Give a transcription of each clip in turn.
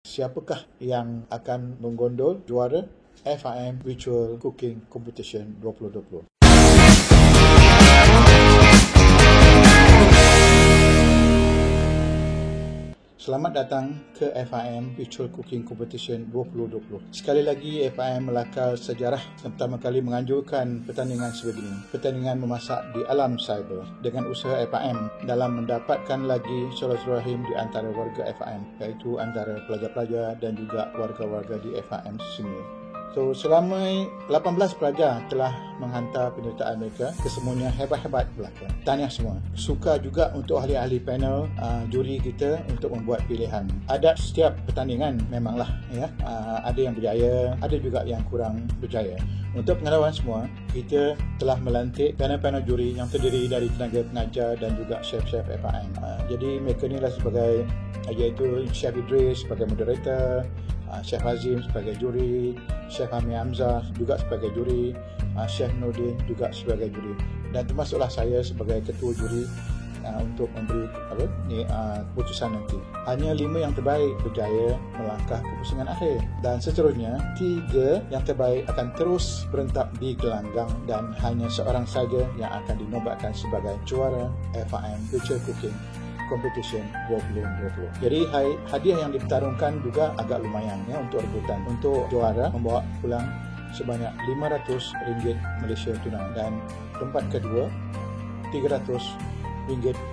Siapakah yang akan menggondol juara FIM Virtual Cooking Competition 2020? Selamat datang ke FIM Virtual Cooking Competition 2020. Sekali lagi FIM melakar sejarah pertama kali menganjurkan pertandingan sebegini. Pertandingan memasak di alam cyber dengan usaha FIM dalam mendapatkan lagi silaturahim di antara warga FIM, iaitu antara pelajar-pelajar dan juga warga-warga di FIM sini. So, selama 18 pelajar telah menghantar penyertaan mereka. Kesemuanya hebat-hebat belaka. Tahniah semua. Suka juga untuk ahli-ahli panel juri kita untuk membuat pilihan. Ada setiap pertandingan memanglah ya, ada yang berjaya, ada juga yang kurang berjaya. Untuk pengetahuan semua, kita telah melantik panel-panel juri yang terdiri dari tenaga pengajar dan juga chef-chef FIM. Jadi mereka ni lah sebagai, iaitu Chef Idris sebagai moderator, Chef Azim sebagai juri, Chef Hamid Hamzah juga sebagai juri, Chef Nordin juga sebagai juri, dan termasuklah saya sebagai ketua juri untuk memberi keputusan nanti. Hanya 5 yang terbaik berjaya melangkah ke pusingan akhir, dan seterusnya 3 yang terbaik akan terus berentak di gelanggang, dan hanya seorang saja yang akan dinobatkan sebagai juara FIM Virtual Cooking Competition 2020. Jadi hadiah yang dipertarungkan juga agak lumayan ya untuk rebutan. Untuk juara membawa pulang sebanyak RM500 Malaysia tunai, dan tempat kedua RM300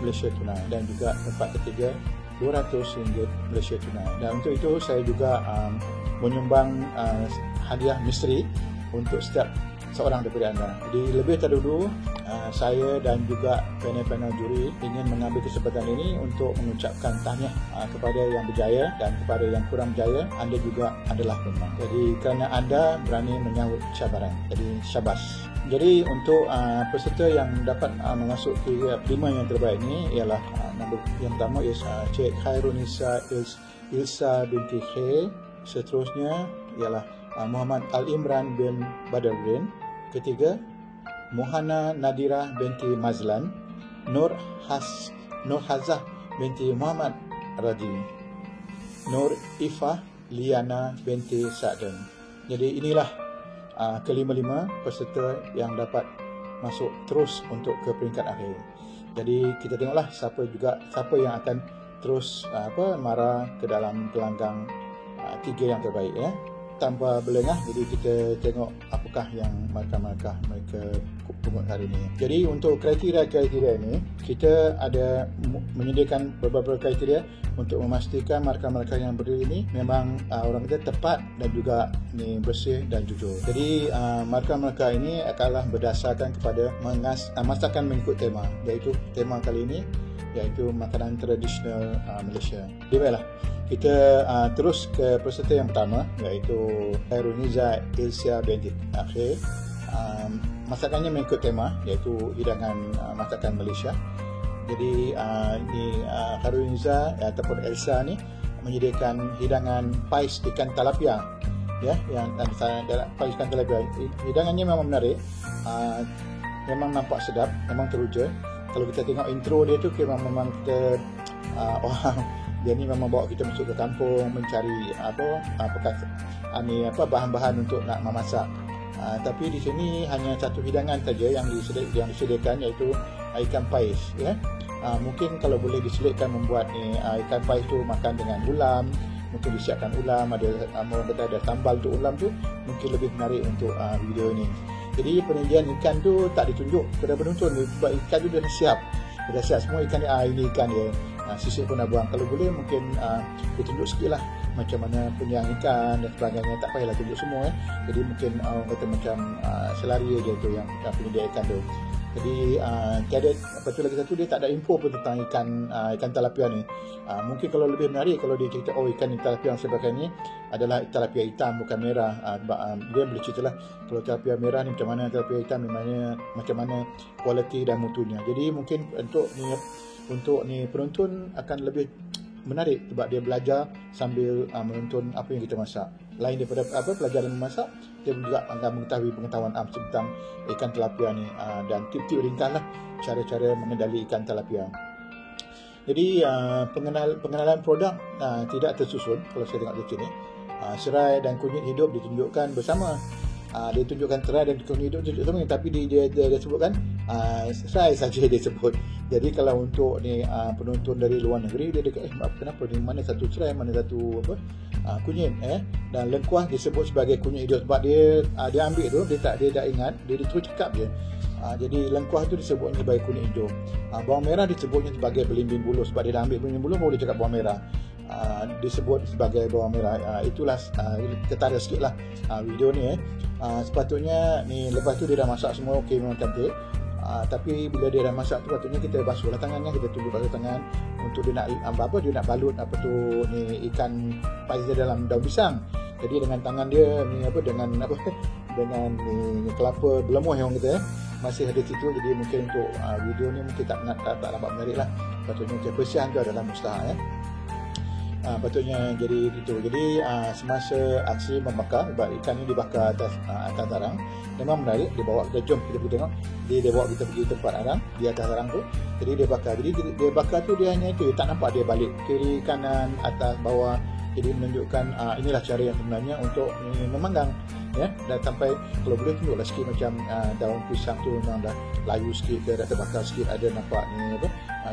Malaysia tunai, dan juga tempat ketiga RM200 Malaysia tunai. Dan untuk itu saya juga menyumbang hadiah misteri untuk setiap seorang daripada anda. Jadi lebih terdahulu saya dan juga panel-panel juri ingin mengambil kesempatan ini untuk mengucapkan tahniah kepada yang berjaya, dan kepada yang kurang berjaya, anda juga adalah pemenang. Jadi kerana anda berani menyambut cabaran, jadi syabas. Jadi untuk peserta yang dapat memasuki 5 yang terbaik ini ialah yang pertama ialah Cik Khairunisa Ilsa binti Khair. Seterusnya ialah Muhammad Al-Imran bin Badruddin. Ketiga, Muhana Nadira binti Mazlan. Nur Hazah binti Muhammad Radi. Nur Ifah Liana binti Sa'dan. Jadi inilah kelima-lima peserta yang dapat masuk terus untuk ke peringkat akhir. Jadi kita tengoklah siapa yang akan terus mara ke dalam gelanggang 3 yang terbaik ya. Tanpa berlengah, jadi kita tengok apakah yang markah-markah mereka pungut hari ini. Jadi untuk kriteria-kriteria ini, kita ada menyediakan beberapa kriteria untuk memastikan markah-markah yang berdiri ini memang orang kita tepat dan juga bersih dan jujur. Jadi markah-markah ini akanlah berdasarkan kepada masakan mengikut tema, iaitu tema kali ini iaitu makanan tradisional Malaysia. Jadi baiklah, kita terus ke peserta yang pertama, iaitu Khairunisa Ilsa binti Khair. Masakannya mengikut tema, iaitu hidangan masakan Malaysia. Jadi Khairunisa ataupun Elsa ni menyediakan hidangan pais ikan talapia ya, yang pais ikan talapia. Hidangannya memang menarik, memang nampak sedap, memang teruja. Kalau kita tengok intro dia tu memang kita dia ni memang bawa kita masuk ke kampung mencari bahan-bahan untuk nak memasak. Tapi di sini hanya satu hidangan saja yang disediakan, iaitu ikan pais ya. Mungkin kalau boleh diselitkan membuat ikan pais tu makan dengan ulam, mungkin disiapkan ulam, ada orang kata ada sambal untuk ulam tu, mungkin lebih menarik untuk video ini. Jadi penyajian ikan tu tak ditunjuk kepada penonton sebab ikan tu dah siap semua ikan dia. Ini ikan dia, sisir pun dah buang. Kalau boleh mungkin ditunjuk sikit lah macam mana penyiang ikan dan sebagainya. Tak payahlah tunjuk semua Jadi mungkin kata macam selari je tu yang penyedia ikan tu. Jadi tiada, betul lagi satu, dia tak ada info pun tentang ikan talapia ni. Mungkin kalau lebih menarik kalau dia cerita ikan talapia yang saya pakai ni adalah talapia hitam bukan merah. Dia boleh ceritalah kalau talapia merah ni macam mana, talapia hitam macam mana kualiti dan mutunya. Jadi mungkin untuk penonton akan lebih menarik sebab dia belajar sambil menonton apa yang kita masak. Lain daripada pelajaran memasak, dia juga akan mengetahui pengetahuan tentang ikan tilapia ni, dan tip-tip ringkas lah cara-cara mengendali ikan tilapia. Jadi pengenalan produk tidak tersusun kalau saya tengok di sini. Serai dan kunyit hidup ditunjukkan bersama. Dia tunjukkan serai dan kunyit hidup tunjuk sama, tapi dia sebutkan serai saja dia sebut. Jadi kalau untuk ni penonton dari luar negeri, dia dekat kenapa ni, mana satu serai, mana satu kunyit, dan lengkuas disebut sebagai kunyit hidup sebab dia ambil tu, dia tak ingat, dia terus cakap je. Jadi lengkuas tu disebutnya sebagai kunyit hijau. Bawang merah disebutnya sebagai belimbing buluh sebab dia dah ambil belimbing buluh baru dia cakap bawang merah. Disebut sebagai bawang merah. Itulah ketara sikit lah video ni. Sepatutnya ni lepas tu dia dah masak semua okey, memang cantik. Tapi bila dia dah masak tu, patutnya kita basuhlah tangannya, kita tunggu basuh tangan untuk dia nak dia nak balut ni ikan pais dia dalam daun pisang. Jadi dengan tangan dia ni dengan ni kelapa berlemuh yang kita masih ada situ. Jadi mungkin untuk video ni mungkin tak nampak menarik lah. Patutnya kebersihan tu adalah mustahil. Patutnya jadi itu. Jadi semasa aksi membakar, ikan ni dibakar atas arang, memang menarik. Dia bawa kita, jom kita pergi tengok. Dia bawa kita pergi tempat arang di atas arang tu. Jadi dia bakar. Jadi dia bakar tu dia hanya itu, tak nampak dia balik kiri kanan atas bawah. Jadi menunjukkan inilah cara yang sebenarnya untuk memanggang, ya. Dan sampai kalau boleh tunjuklah sikit macam daun pisang tu memang dah layu sikit ke, dah terbakar sikit, ada nampak ni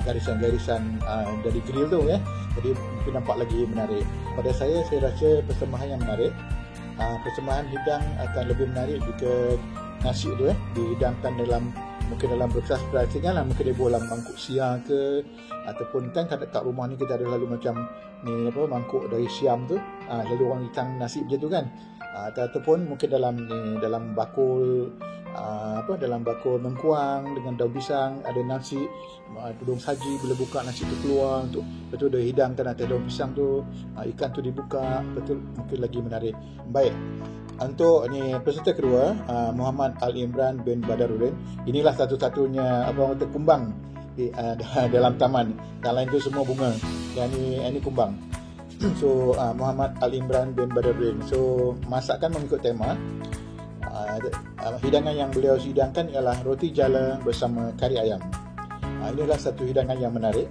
garisan-garisan dari grill tu, ya. Jadi mungkin nampak lagi menarik. Pada saya rasa persembahan yang menarik. Persembahan hidang akan lebih menarik jika nasi tu dihidangkan mungkin dalam bekas-bekas lah, mungkin dia dalam mangkuk siam ke, ataupun kan kat rumah ni kita ada lalu macam ni mangkuk dari siam tu, lalu orang hidang nasi macam tu kan, ataupun mungkin dalam bakul dalam bakul mengkuang dengan daun pisang, ada nasi tudung saji, bila buka nasi tu keluar, untuk betul dia hidangkan atas daun pisang tu, ikan tu dibuka, betul mungkin lagi menarik. Baik, untuk ni peserta kedua, Muhammad Al-Imran bin Badaruddin. Inilah satu-satunya kumbang dalam taman. Yang lain tu semua bunga. Yang ni kumbang. So Muhammad Al-Imran bin Badaruddin. So masakan mengikut tema. Hidangan yang beliau hidangkan ialah roti jala bersama kari ayam. Inilah satu hidangan yang menarik.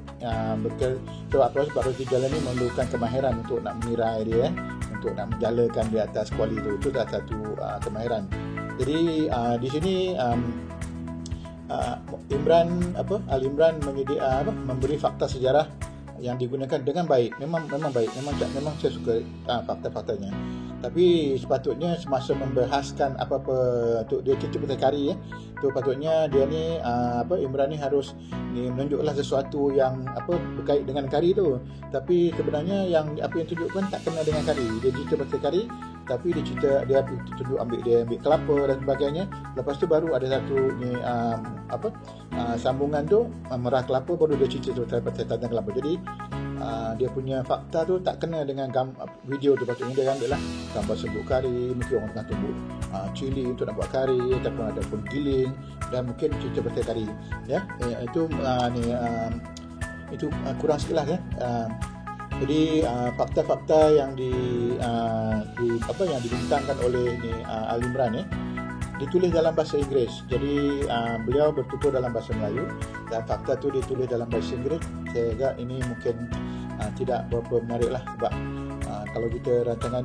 Sebab roti jala ni memerlukan kemahiran untuk nak menirai dia, untuk nak menjalakan di atas kuali tu. Itu dah satu kemahiran. Jadi di sini Al-Imran memberi fakta sejarah yang digunakan dengan baik. Memang baik. Memang saya suka fakta-faktanya. Tapi sepatutnya semasa membahaskan apa-apa untuk dia cerita pasal kari, tu patutnya dia ni Imran ni harus menunjuklah sesuatu yang berkait dengan kari tu. Tapi sebenarnya yang tunjukkan tak kena dengan kari. Dia cerita pasal kari, tapi dia tunjuk ambil kelapa dan sebagainya. Lepas tu baru ada satu sambungan tu merah kelapa, baru dia cerita pasal tanda kelapa. Jadi dia punya fakta tu tak kena dengan video tu. Patutnya dia ambil lah gambar serbuk kari, mungkin orang tengah tumbuk cili untuk nak buat kari, ataupun ada pun giling, dan mungkin cerita pasal kari, ya. Itu kurang sikit lah, ya. Jadi fakta-fakta yang yang dibintangkan oleh Al-Imran ditulis dalam bahasa Inggeris. Jadi beliau bertutur dalam bahasa Melayu dan fakta tu ditulis dalam bahasa Inggeris. Saya agak ini mungkin tidak berapa menarik lah, sebab kalau kita rancangan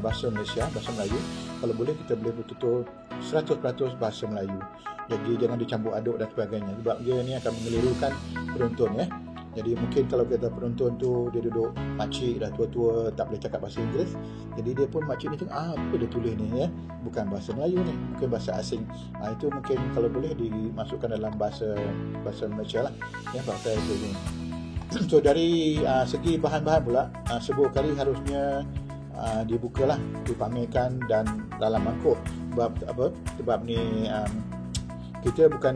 bahasa Malaysia, bahasa Melayu, kalau boleh kita boleh bertutur 100% bahasa Melayu. Jadi jangan dicampur aduk dan sebagainya, sebab dia ni akan mengelirukan penonton, ya. Jadi mungkin kalau kita penonton tu dia duduk makcik dah tua-tua, tak boleh cakap bahasa Inggeris, jadi dia pun makcik ni tengok apa dia tulis ni, ya, bukan bahasa Melayu ni, mungkin bahasa asing. Itu mungkin kalau boleh dimasukkan dalam bahasa Malaysia lah, ya, bahasa itu ni. So dari segi bahan-bahan pula, sebuah kari harusnya dibukalah, dipamerkan dan dalam mangkuk. Sebab ni kita bukan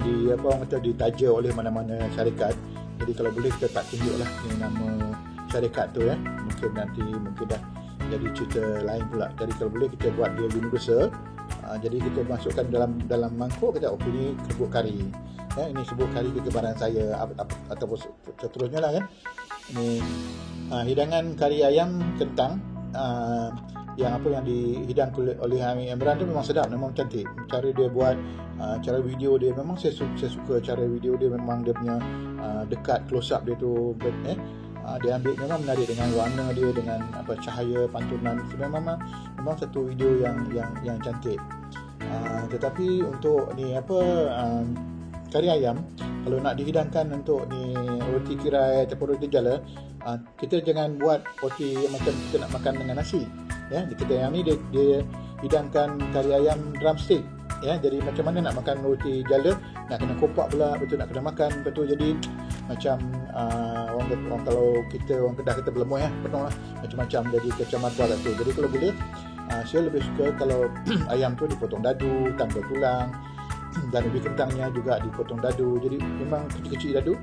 ditaja oleh mana-mana syarikat. Jadi kalau boleh kita tak tunjuklah ni nama syarikat tu, ya. Mungkin dah jadi cerita lain pula. Jadi kalau boleh kita buat dia universal. Jadi kita masukkan dalam mangkuk, kita ni serbuk kari. Ya, ini serbuk kari kegemaran saya, ataupun seterusnya lah, kan. Ini hidangan kari ayam kentang yang dihidang oleh Amir Imran tu memang sedap, memang cantik. Cara dia buat, cara video dia memang saya suka cara video dia, memang dia punya dekat close up dia tu, dia ambil memang menarik dengan warna dia, dengan cahaya pantulan. Memang satu video yang cantik. Tetapi untuk ni kari ayam, kalau nak dihidangkan untuk ni roti kirai ataupun roti jala, kita jangan buat roti macam kita nak makan dengan nasi. Ya, kita yang ni dia hidangkan kari ayam drumstick. Ya, jadi macam mana nak makan roti jala, nak kena kopak pula, betul nak kena makan, betul. Jadi macam orang kalau orang Kedah kita berlemoy penuh lah, macam-macam, jadi kacang marbal tu. Jadi kalau boleh, saya lebih suka kalau ayam tu dipotong dadu tanpa tulang, dan ubi kentangnya juga dipotong dadu. Jadi memang kecil-kecil dadu.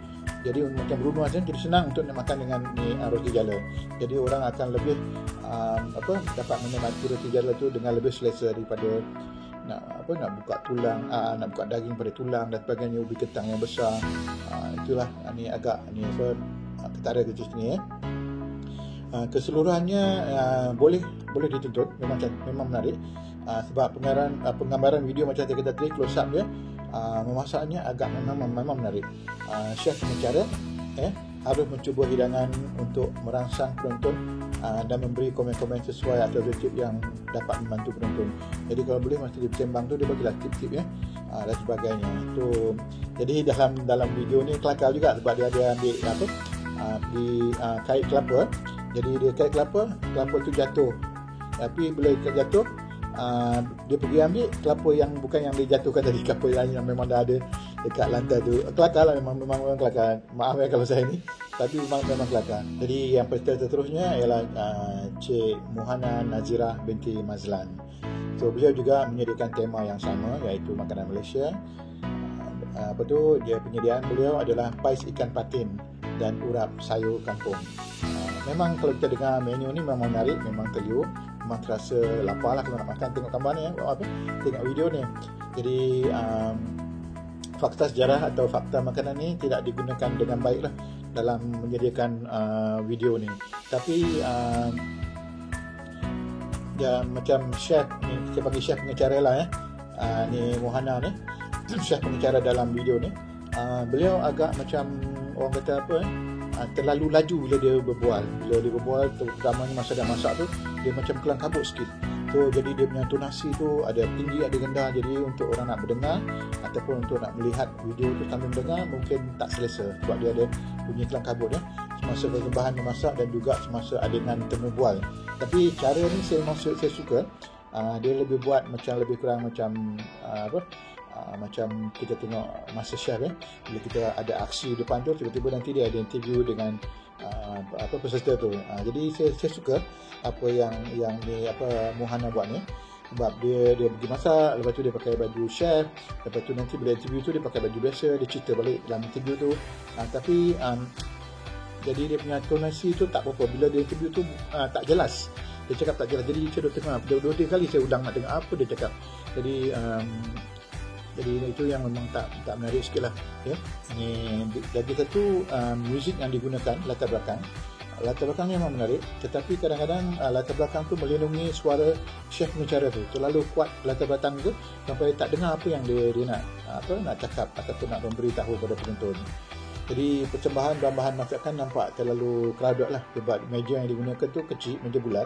Jadi macam berunuas kan, jadi senang untuk nak makan dengan ni roti jala. Jadi orang akan lebih dapat menikmati roti jala tu dengan lebih selesa daripada nak buka tulang, nak buka daging pada tulang dan sebagainya, ubi kentang yang besar. Itulah ni agak ni ketara kecil ni keseluruhannya boleh ditonton, memang menarik. Sebab penggambaran video macam kita tadi, close up dia, memasaknya agak memang menarik. Chef pengacara harus mencuba hidangan untuk merangsang penonton dan memberi komen-komen sesuai atau tip yang dapat membantu penonton. Jadi kalau boleh masa dia bersembang tu, dia bagilah tip-tip dan sebagainya. Jadi dalam video ni kelakar juga, sebab dia ada ambil di kait kelapa. Jadi dia kait kelapa tu jatuh. Tapi bila jatuh, dia pergi ambil kelapa yang bukan yang dia jatuhkan tadi, kelapa yang memang dah ada dekat lantai tu. Kelakar lah, memang kelakar. Maaf kalau saya ni, tapi memang kelakar. Jadi yang peserta seterusnya ialah Cik Muhana Nazirah binti Mazlan. So beliau juga menyediakan tema yang sama, iaitu makanan Malaysia. Dia penyediaan beliau adalah pais ikan patin dan urap sayur kampung. Memang kalau kita dengar menu ni memang menarik, memang terliur, memang terasa lapar lah kalau nak makan. Tengok gambar ni, tengok video ni. Jadi fakta sejarah atau fakta makanan ni tidak digunakan dengan baik lah dalam menyediakan video ni. Tapi dia macam chef ni, kita panggil chef pengacara lah ni Muhana ni, chef pengacara dalam video ni. Beliau agak macam orang kata terlalu laju bila dia berbual. Bila dia berbual, terutamanya masa dah masak tu, dia macam kelang kabut sikit. So jadi dia punya tonasi tu ada tinggi ada rendah. Jadi untuk orang nak mendengar ataupun untuk nak melihat video tu sambil mendengar, mungkin tak selesa sebab dia ada bunyi kelang kabut semasa persembahan memasak dan juga semasa adegan temu bual. Tapi cara ni saya suka. Dia lebih buat macam lebih kurang macam macam kita tengok MasterChef bila kita ada aksi depan tu, tiba-tiba nanti dia ada interview dengan peserta tu. Jadi saya suka apa yang ni Muhana buat ni, sebab dia pergi masak, lepas tu dia pakai baju chef, lepas tu nanti bila interview tu dia pakai baju biasa, dia cerita balik dalam interview tu. Tapi jadi dia punya tonasi tu tak apa-apa. Bila dia interview tu tak jelas, dia cakap tak jelas. Jadi saya dah tengok dua kali saya udang nak dengar apa dia cakap. Jadi itu yang memang tak menarik sikit lah. Jadi satu muzik yang digunakan, latar belakang memang menarik, tetapi kadang-kadang latar belakang tu melindungi suara chef pengacara tu. Terlalu kuat latar belakang tu sampai tak dengar apa yang dia nak cakap ataupun nak memberitahu pada penonton. Jadi persembahan bahan masakan nampak terlalu crowded lah, sebab meja yang digunakan tu kecil, meja bulat.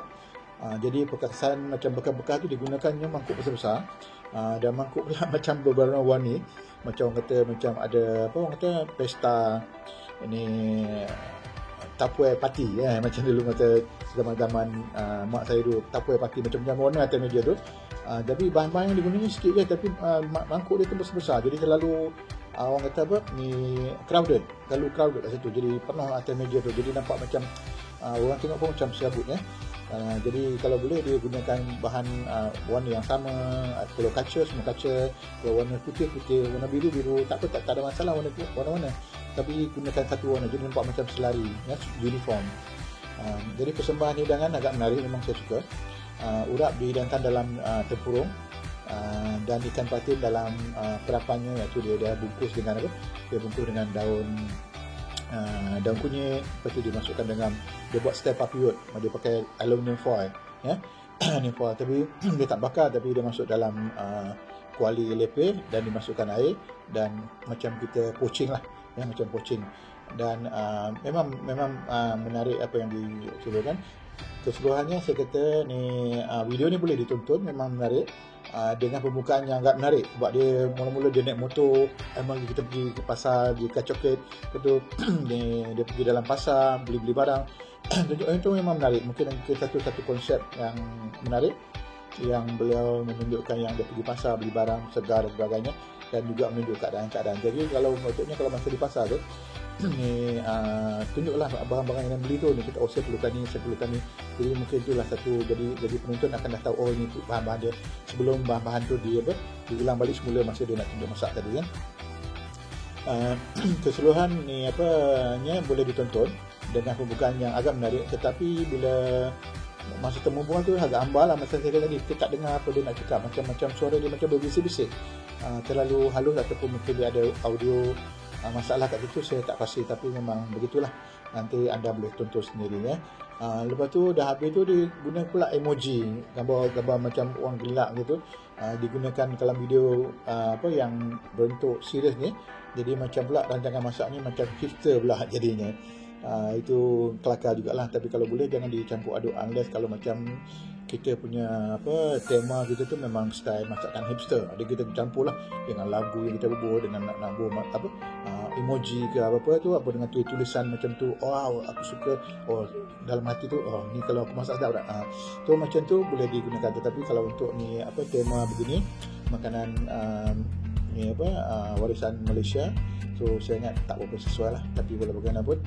Jadi perkasan macam bekas-bekas tu digunakannya mangkuk besar-besar, dan mangkuk pula macam berwarna-warni, macam orang kata macam ada pesta ini tapuai parti macam dulu masa zaman-zaman mak saya dulu, tapuai parti macam warna atas meja tu. Jadi bahan-bahan yang digunakan sikit je, tapi mangkuk dia tu besar-besar, jadi terlalu orang kata crowded, terlalu crowded kat situ. Jadi penuh atas meja tu, jadi nampak macam orang tengok pun macam serabut jadi kalau boleh dia gunakan bahan warna yang sama. Kalau kaca, semua kaca. Kalau warna putih, warna biru, tak ada masalah warna-warna. Tapi gunakan satu warna, jadi nampak macam selari, uniform. Jadi persembahan hidangan agak menarik, memang saya suka. Urap dihidangkan dalam tempurung, dan ikan patin dalam perapannya, iaitu dia bungkus dengan dia bungkus dengan daun kunyit. Lepas tu dia masukkan dengan, dia buat style papillote, dia pakai aluminium foil ni foil, tapi dia tak bakar, tapi dia masuk dalam kuali lepeh dan dimasukkan air dan macam kita poaching lah, ya, macam poaching. Dan memang menarik apa yang dicubakan. Keseluruhannya saya kata ni video ni boleh ditonton, memang menarik. Dengan pembukaan yang agak menarik, sebab dia mula-mula dia naik motor, kita pergi ke pasar, dia kacokit, betul. dia pergi dalam pasar beli barang. Itu memang menarik. Mungkin satu konsep yang menarik yang beliau menunjukkan, yang dia pergi pasar beli barang segar dan sebagainya, dan juga menunjuk keadaan-keadaan. Jadi kalau masa di pasar tu ni tunjuklah barang-barang yang beli tu, ni kita saya perlukan ni, saya perlukan ni. Jadi mungkin itulah satu, jadi penonton akan dah tahu, oh ini bahan-bahan dia, sebelum bahan-bahan tu diulang balik semula masa dia nak masak tadi kan. Keseluruhan ni boleh ditonton dengan pembukaan yang agak menarik, tetapi bila masa temu bual tu agak ambal lah. Masa saya tadi kita tak dengar apa dia nak cakap, macam suara dia macam berbisik-bisik, terlalu halus, ataupun mungkin dia ada audio masalah kat situ, saya tak pasti. Tapi memang begitulah, nanti anda boleh tonton sendiri ya. Lepas tu dah habis tu diguna pula emoji, gambar macam orang gelak gitu, digunakan dalam video yang bentuk serius ni. Jadi macam pula rancangan masaknya macam hipster pula jadinya. Itu kelakar jugalah, tapi kalau boleh jangan dicampur aduk, unless kalau macam kita punya tema kita tu memang style masakan hipster, ada kita campur lah dengan lagu yang kita buat, dengan nak buat emoji ke apa tu, dengan tulisan macam tu, wow aku suka, dalam hati tu, ni kalau aku masak sedap tak, tu macam tu boleh digunakan. Tetapi kalau untuk ni tema begini, makanan warisan Malaysia, so saya ingat tak berapa sesuai lah. Tapi walau bagaimanapun,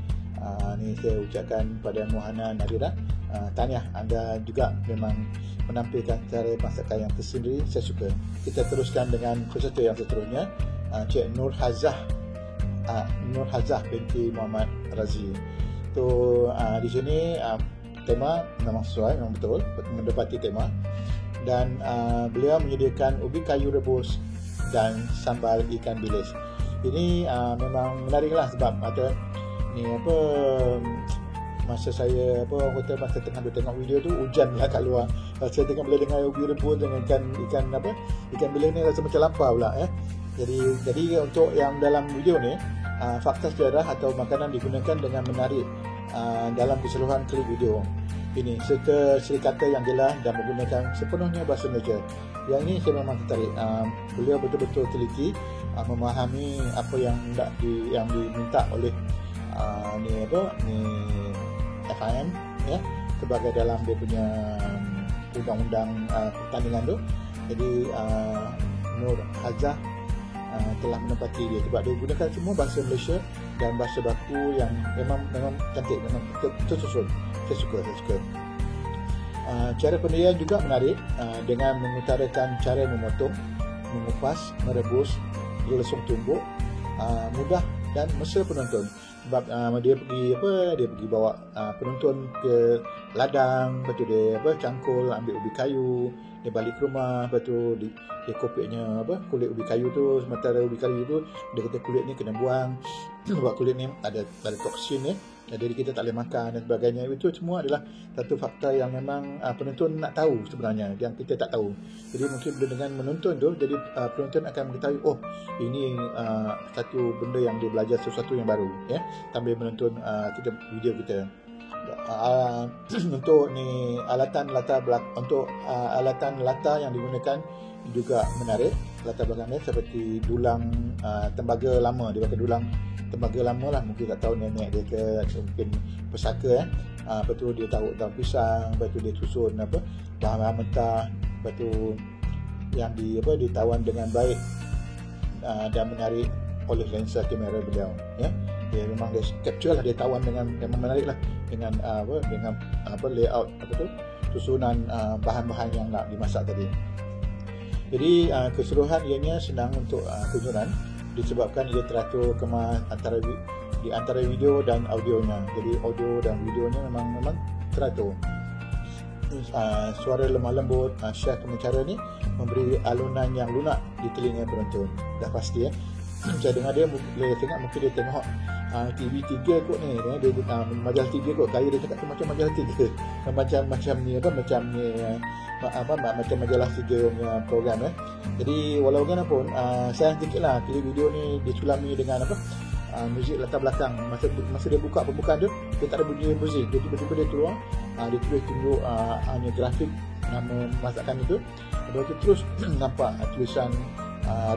ni saya ucapkan pada Muhana Nadira, tahniah, anda juga memang menampilkan cara masakan yang tersendiri, saya suka. Kita teruskan dengan peserta yang seterusnya, Cik Nur Hazah binti Muhammad Razi. Tu di sini tema memang sesuai, memang betul mendapati tema, dan beliau menyediakan ubi kayu rebus dan sambal ikan bilis. Ini memang menariklah, sebab ada ni masa saya masa tengah tengok video tu hujan lah kat luar. Saya tengok bila dengar ubi rebus dengan ikan bilis ni rasa macam lapar pula ya. Jadi untuk yang dalam video ni, fakta sejarah atau makanan digunakan dengan menarik dalam keseluruhan klip video ini, serta serikata yang jelas dan menggunakan sepenuhnya bahasa Malaysia. Yang ini saya memang tertarik. Beliau betul-betul teliti memahami apa yang diminta oleh FIM ya, sebagai dalam dia punya undang-undang pertandingan tu. Jadi Nur Hazah telah menempati dia, sebab dia gunakan semua bahasa Malaysia dan bahasa baku yang memang cantik, memang tersusun. Saya suka. Cara pendirian juga menarik, dengan mengutarakan cara memotong, mengupas, merebus, lesung tumbuk, mudah dan mesra penonton. Sebab dia pergi bawa penonton ke ladang, lepas tu dia cangkul, ambil ubi kayu, dia balik ke rumah, lepas tu dia kopeknya kulit ubi kayu tu. Sementara ubi kayu tu dia kata kulit ni kena buang, sebab kulit ni ada toksin ya, jadi kita tak boleh makan dan sebagainya. Itu semua adalah satu fakta yang memang penonton nak tahu sebenarnya, yang kita tak tahu. Jadi mungkin dengan menonton tu, jadi penonton akan mengetahui, oh ini satu benda yang dia belajar, sesuatu yang baru ya, sambil menonton video kita. Untuk ni alatan latar yang digunakan juga menarik. Latar belakangnya seperti dulang tembaga lama, dia pakai dulang tembaga lama lah, mungkin tak tahu nenek dia ke, mungkin pesaka lepas tu dia taruh daun pisang, lepas tu dia susun bahan-bahan mentah, lepas tu yang ditawan dengan baik dan menarik oleh lensa kamera beliau ya. Dia memang dia capture lah, dia tawan dengan memang menarik lah, dengan layout susunan bahan-bahan yang nak dimasak tadi. Jadi keseluruhan ianya senang untuk kunjungan, disebabkan ia teratur kemas di antara video dan audionya. Jadi audio dan videonya memang teratur. Suara lemah lembut, Syekh pengacara ni memberi alunan yang lunak di telinga penonton. Dah pasti ya. Saya dengar dia, boleh tengok, mungkin dia tengok TV3 kot ni, dia majalah 3 kot, gaya dia cakap tu macam majalah 3, macam ni macam ni macam majalah 3 punya program Jadi walau bagaimanapun sayang sikitlah klip video ni disulami dengan muzik latar belakang. Masa dia buka pembukaan tu, dia tak ada bunyi muzik, dia tiba-tiba dia keluar, dia terus tunjuk hanya grafik nama masakan itu, lepas tu terus nampak tulisan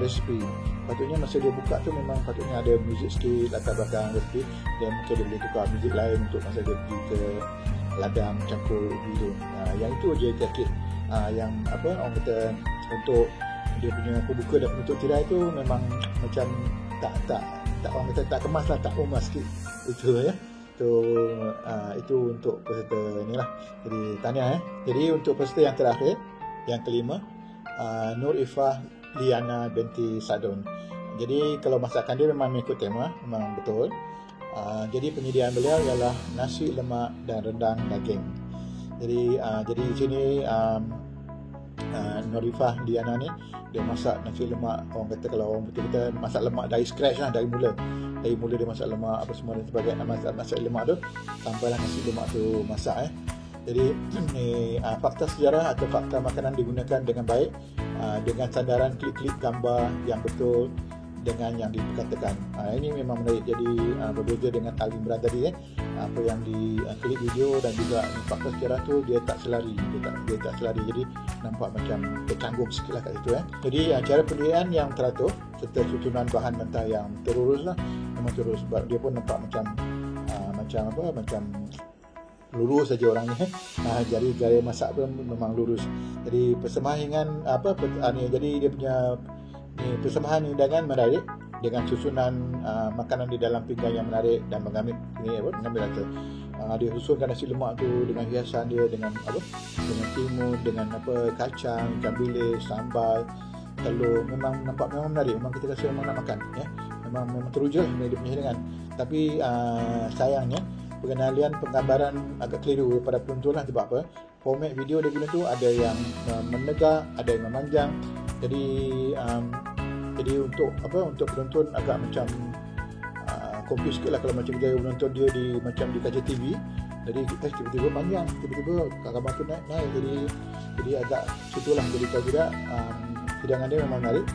resipi. Patutnya masa dia buka tu memang patutnya ada muzik sikit latar belakang resipi, dan mungkin dia boleh tukar muzik lain untuk masa dia pergi ke ladang campur video. Yang itu je sikit yang orang kata untuk dia punya pembuka dan penutup tirai tu memang macam tak orang kata tak kemas lah, tak umas sikit itu itu untuk peserta ni lah. Jadi tahniah Jadi untuk peserta yang terakhir, yang kelima, Nur Ifah Liana binti Sadun. Jadi kalau masakan dia memang mengikut tema, memang betul. Jadi penyediaan beliau ialah nasi lemak dan rendang daging. Jadi di sini Nur Ifah Liana ni dia masak nasi lemak, orang kata kalau orang betul kita masak lemak dari scratch lah, dari mula dia masak lemak apa semua dan sebagainya, masak lemak tu sampailah nasi lemak tu masak Jadi ni fakta sejarah atau fakta makanan digunakan dengan baik, dengan sandaran klip-klip gambar yang betul dengan yang diperkatakan. Ini memang menarik. Jadi berbeza dengan Al-Imran tadi apa yang di klip video dan juga fakta sejarah tu dia tak selari, dia tak selari. Jadi nampak macam tercanggung sikit lah kat situ Jadi cara pendirian yang teratur serta susunan bahan mentah yang terurus lah, memang terurus. Sebab dia pun nampak macam lurus saja orangnya jadi gaya masak pun memang lurus. Jadi persembahan jadi dia punya persembahan hidangan menarik dengan susunan makanan di dalam pinggan yang menarik dan mengambil rasa. Dia susunkan nasi lemak tu dengan hiasan dia dengan dengan timun, dengan kacang, ikan bilis, sambal, telur. Memang nampak memang menarik. Memang kita rasa memang nak makan memang teruja dia punya hidangan. Tapi sayangnya penggambaran agak keliru pada penonton lah. Sebab apa? Format video dia guna tu ada yang menegak, ada yang memanjang. Jadi untuk penonton agak macam confuse sikit lah kalau macam kita menonton dia macam di kaca TV. Jadi kita tiba-tiba panjang, tiba-tiba gambar tu naik. Jadi agak situlah. Jadi kalau tidak hidangan dia memang menarik.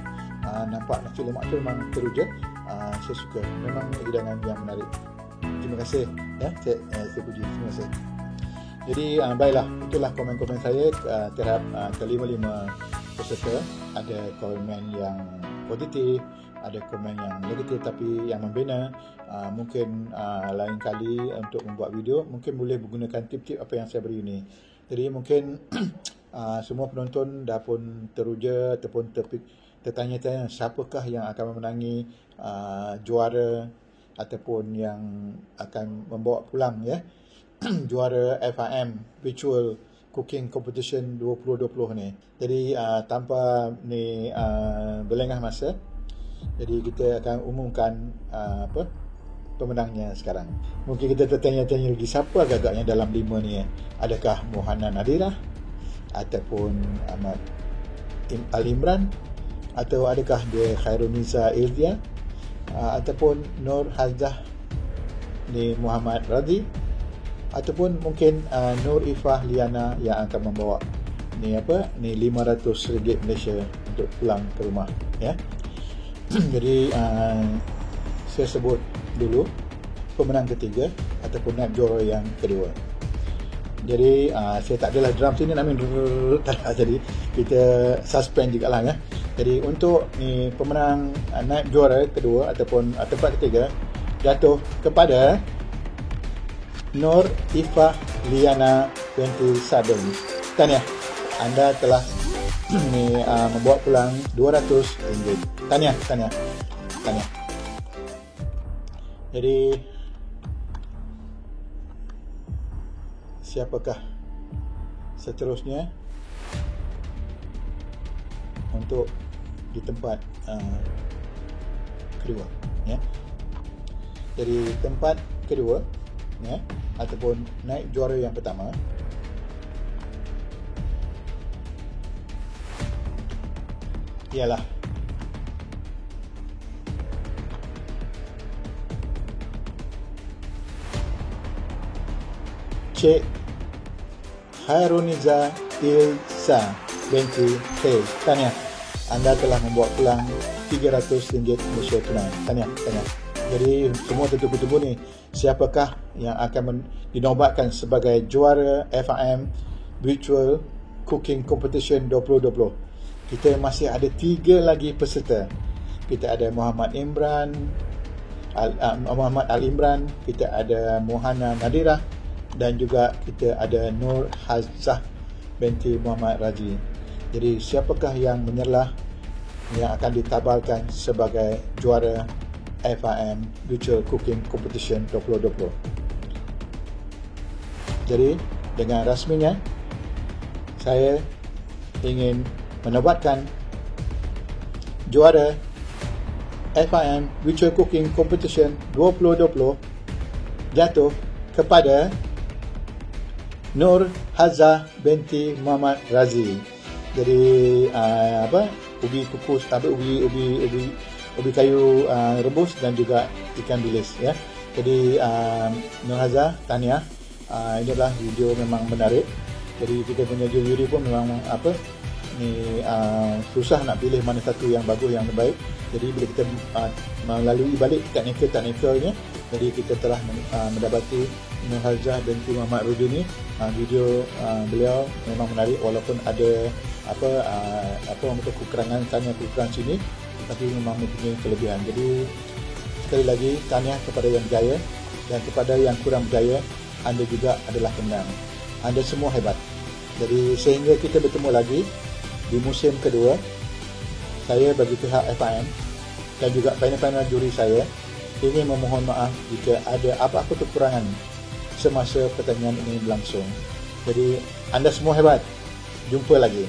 Nampak nasi lemak tu memang teruja. Saya suka. Memang hidangan yang menarik. Terima kasih saya puji. Terima kasih. Jadi baiklah, itulah komen-komen saya terhadap kelima-lima peserta. Ada komen yang positif, ada komen yang negatif tapi yang membina. Mungkin lain kali untuk membuat video mungkin boleh menggunakan tip-tip apa yang saya beri ini. Jadi mungkin semua penonton dah pun teruja ataupun tertanya-tanya siapakah yang akan memenangi juara ataupun yang akan membawa pulang juara FIM Virtual Cooking Competition 2020 ni. Jadi tanpa berlengah masa, jadi kita akan umumkan pemenangnya sekarang. Mungkin kita tertanya-tanya lagi, siapa agak-agaknya dalam 5 ni? Adakah Muhana Nadirah ataupun Ahmad Al-Imran, atau adakah dia Khairuniza Ildia, ataupun Nur Hazdah ni Muhammad Radhi, ataupun mungkin Nur Ifah Liana yang akan membawa ni RM500 Malaysia untuk pulang ke rumah Jadi saya sebut dulu pemenang ketiga ataupun naib juara yang kedua. Jadi saya tak adalah drum sini nak main jadi kita suspend jugalah Jadi untuk ni pemenang naib juara kedua ataupun tempat ketiga jatuh kepada Nur Ifah Liana binti Sadun. Tahniah, anda telah membawa pulang RM200. Tahniah. Jadi siapakah seterusnya untuk di tempat kedua Jadi tempat kedua ataupun naik juara yang pertama ialah Cik Hairuniza Ilsa binti K. Tahniah, anda telah membawa pulang RM300 Malaysia tunai. Tahniah. Jadi semua tertunggu-tunggu ni, siapakah yang akan dinobatkan sebagai juara FIM Virtual Cooking Competition 2020. Kita masih ada 3 lagi peserta. Kita ada Muhammad Al-Imran, kita ada Mohana Nadirah, dan juga kita ada Nur Hazah binti Muhammad Razi. Jadi siapakah yang menyerlah yang akan ditabalkan sebagai juara FIM Virtual Cooking Competition 2020. Jadi dengan rasminya saya ingin menobatkan juara FIM Virtual Cooking Competition 2020 jatuh kepada Nur Hazah binti Muhammad Razi. Jadi ubi kukus, ubi kayu rebus dan juga ikan bilis ya. Jadi Nur Hazah, tahniah. Ini adalah video memang menarik. Jadi kita punya juri pun memang susah nak pilih mana satu yang bagus, yang terbaik. Jadi bila kita melalui balik teknikal-teknikalnya, jadi kita telah mendapati Nur Hazah binti Muhammad Razi ni, video beliau memang menarik walaupun ada kekurangan sana kekurangan sini, tapi memang mempunyai kelebihan. Jadi sekali lagi tahniah kepada yang berjaya, dan kepada yang kurang berjaya, anda juga adalah pemenang. Anda semua hebat. Jadi sehingga kita bertemu lagi di musim kedua, saya bagi pihak FIM dan juga panel-panel juri saya ingin memohon maaf jika ada apa-apa kekurangan semasa pertandingan ini berlangsung. Jadi anda semua hebat. Jumpa lagi.